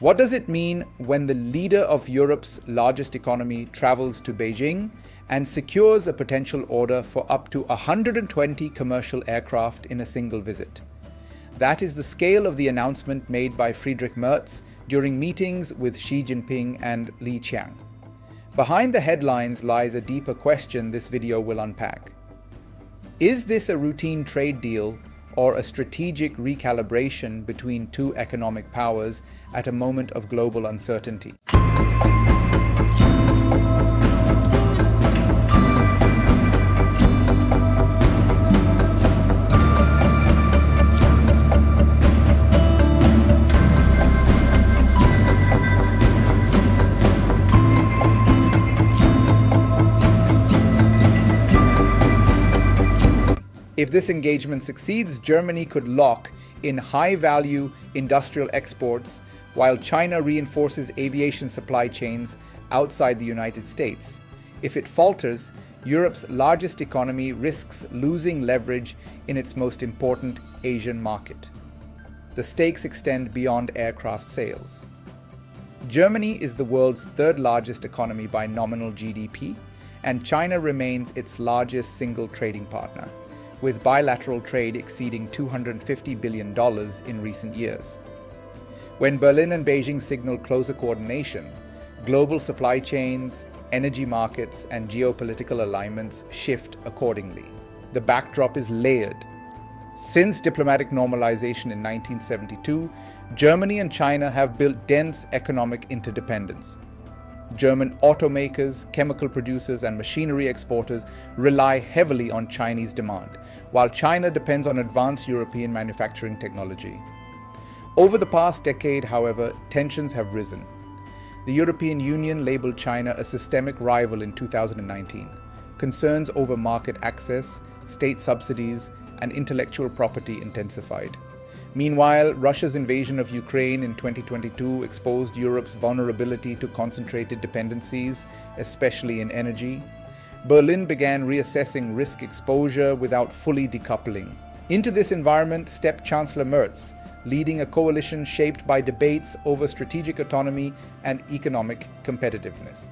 What does it mean when the leader of Europe's largest economy travels to Beijing and secures a potential order for up to 120 commercial aircraft in a single visit? That is the scale of the announcement made by Friedrich Merz during meetings with Xi Jinping and Qiang. Behind the headlines lies a deeper question this video will unpack. Is this a routine trade deal or a strategic recalibration between two economic powers at a moment of global uncertainty? If this engagement succeeds, Germany could lock in high-value industrial exports while China reinforces aviation supply chains outside the United States. If it falters, Europe's largest economy risks losing leverage in its most important Asian market. The stakes extend beyond aircraft sales. Germany is the world's third largest economy by nominal GDP, and China remains its largest single trading partner, with bilateral trade exceeding $250 billion in recent years. When Berlin and Beijing signal closer coordination, global supply chains, energy markets, and geopolitical alignments shift accordingly. The backdrop is layered. Since diplomatic normalization in 1972, Germany and China have built dense economic interdependence. German automakers, chemical producers, and machinery exporters rely heavily on Chinese demand, while China depends on advanced European manufacturing technology. Over the past decade, however, tensions have risen. The European Union labeled China a systemic rival in 2019. Concerns over market access, state subsidies, and intellectual property intensified. Meanwhile, Russia's invasion of Ukraine in 2022 exposed Europe's vulnerability to concentrated dependencies, especially in energy. Berlin began reassessing risk exposure without fully decoupling. Into this environment stepped Chancellor Merz, leading a coalition shaped by debates over strategic autonomy and economic competitiveness.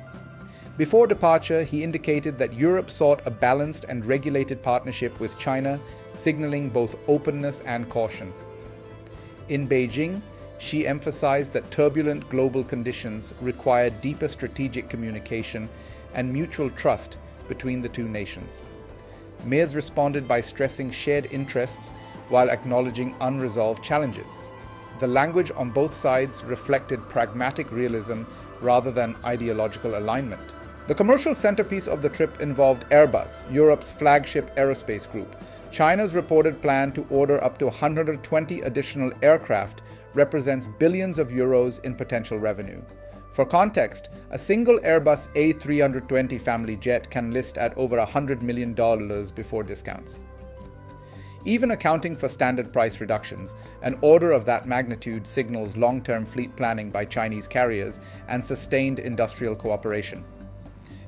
Before departure, he indicated that Europe sought a balanced and regulated partnership with China, signaling both openness and caution. In Beijing, Xi emphasized that turbulent global conditions require deeper strategic communication and mutual trust between the two nations. Merz responded by stressing shared interests while acknowledging unresolved challenges. The language on both sides reflected pragmatic realism rather than ideological alignment. The commercial centerpiece of the trip involved Airbus, Europe's flagship aerospace group. China's reported plan to order up to 120 additional aircraft represents billions of euros in potential revenue. For context, a single Airbus A320 family jet can list at over $100 million before discounts. Even accounting for standard price reductions, an order of that magnitude signals long-term fleet planning by Chinese carriers and sustained industrial cooperation.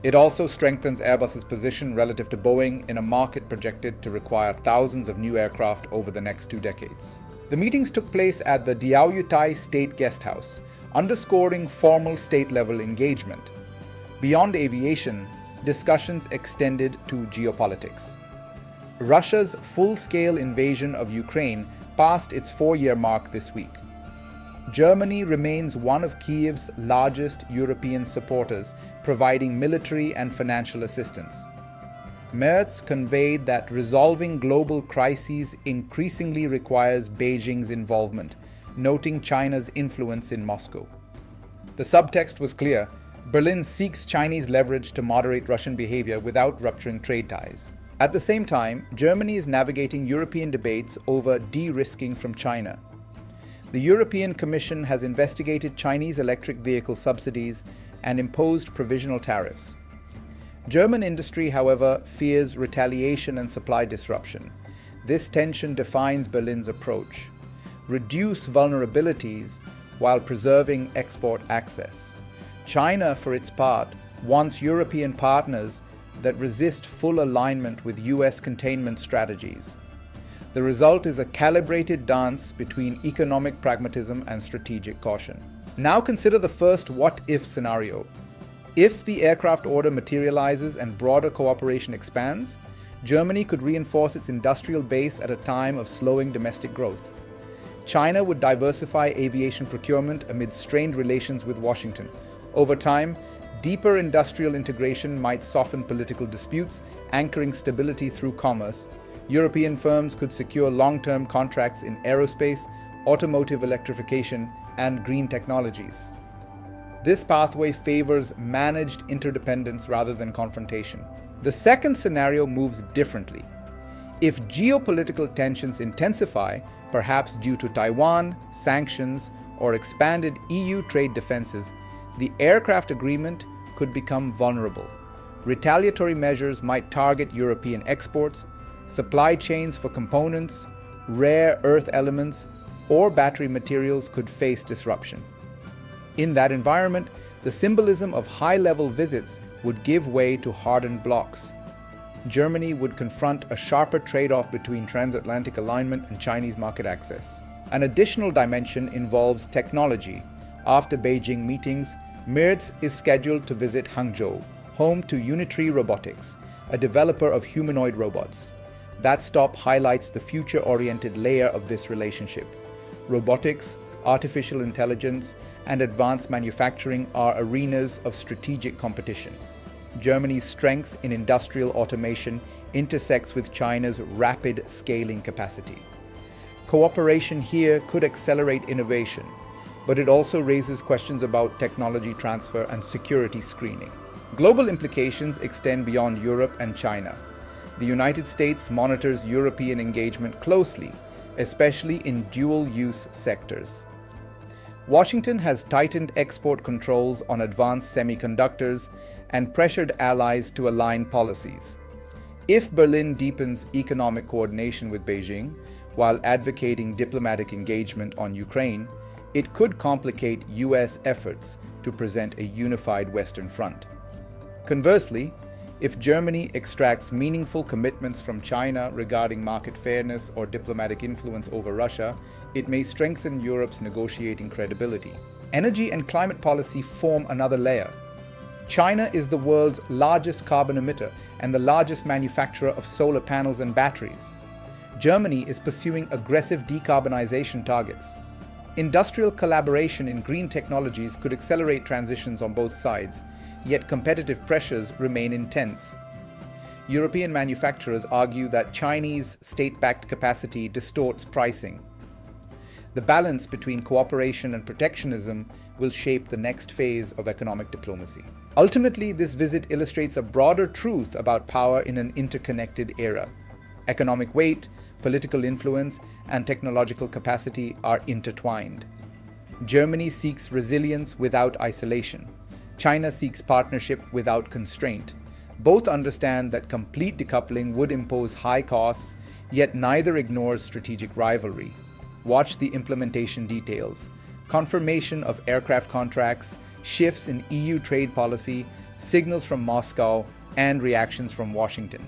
It also strengthens Airbus's position relative to Boeing in a market projected to require thousands of new aircraft over the next 2 decades. The meetings took place at the Diaoyutai State Guesthouse, underscoring formal state-level engagement. Beyond aviation, discussions extended to geopolitics. Russia's full-scale invasion of Ukraine passed its 4-year mark this week. Germany remains one of Kiev's largest European supporters, providing military and financial assistance. Merz conveyed that resolving global crises increasingly requires Beijing's involvement, noting China's influence in Moscow. The subtext was clear: Berlin seeks Chinese leverage to moderate Russian behavior without rupturing trade ties. At the same time, Germany is navigating European debates over de-risking from China. The European Commission has investigated Chinese electric vehicle subsidies and imposed provisional tariffs. German industry, however, fears retaliation and supply disruption. This tension defines Berlin's approach: reduce vulnerabilities while preserving export access. China, for its part, wants European partners that resist full alignment with US containment strategies. The result is a calibrated dance between economic pragmatism and strategic caution. Now consider the first what-if scenario. If the aircraft order materializes and broader cooperation expands, Germany could reinforce its industrial base at a time of slowing domestic growth. China would diversify aviation procurement amid strained relations with Washington. Over time, deeper industrial integration might soften political disputes, anchoring stability through commerce. European firms could secure long-term contracts in aerospace, automotive electrification, and green technologies. This pathway favors managed interdependence rather than confrontation. The second scenario moves differently. If geopolitical tensions intensify, perhaps due to Taiwan, sanctions, or expanded EU trade defenses, the aircraft agreement could become vulnerable. Retaliatory measures might target European exports, supply chains for components, rare earth elements, or battery materials could face disruption. In that environment, the symbolism of high-level visits would give way to hardened blocs. Germany would confront a sharper trade-off between transatlantic alignment and Chinese market access. An additional dimension involves technology. After Beijing meetings, Merz is scheduled to visit Hangzhou, home to Unitree Robotics, a developer of humanoid robots. That stop highlights the future-oriented layer of this relationship. Robotics, artificial intelligence, and advanced manufacturing are arenas of strategic competition. Germany's strength in industrial automation intersects with China's rapid scaling capacity. Cooperation here could accelerate innovation, but it also raises questions about technology transfer and security screening. Global implications extend beyond Europe and China. The United States monitors European engagement closely, especially in dual-use sectors. Washington has tightened export controls on advanced semiconductors and pressured allies to align policies. If Berlin deepens economic coordination with Beijing while advocating diplomatic engagement on Ukraine, it could complicate US efforts to present a unified Western front. Conversely, if Germany extracts meaningful commitments from China regarding market fairness or diplomatic influence over Russia, it may strengthen Europe's negotiating credibility. Energy and climate policy form another layer. China is the world's largest carbon emitter and the largest manufacturer of solar panels and batteries. Germany is pursuing aggressive decarbonization targets. Industrial collaboration in green technologies could accelerate transitions on both sides, yet competitive pressures remain intense. European manufacturers argue that Chinese state-backed capacity distorts pricing. The balance between cooperation and protectionism will shape the next phase of economic diplomacy. Ultimately, this visit illustrates a broader truth about power in an interconnected era. Economic weight, political influence, and technological capacity are intertwined. Germany seeks resilience without isolation. China seeks partnership without constraint. Both understand that complete decoupling would impose high costs, yet neither ignores strategic rivalry. Watch the implementation details. Confirmation of aircraft contracts, shifts in EU trade policy, signals from Moscow, and reactions from Washington.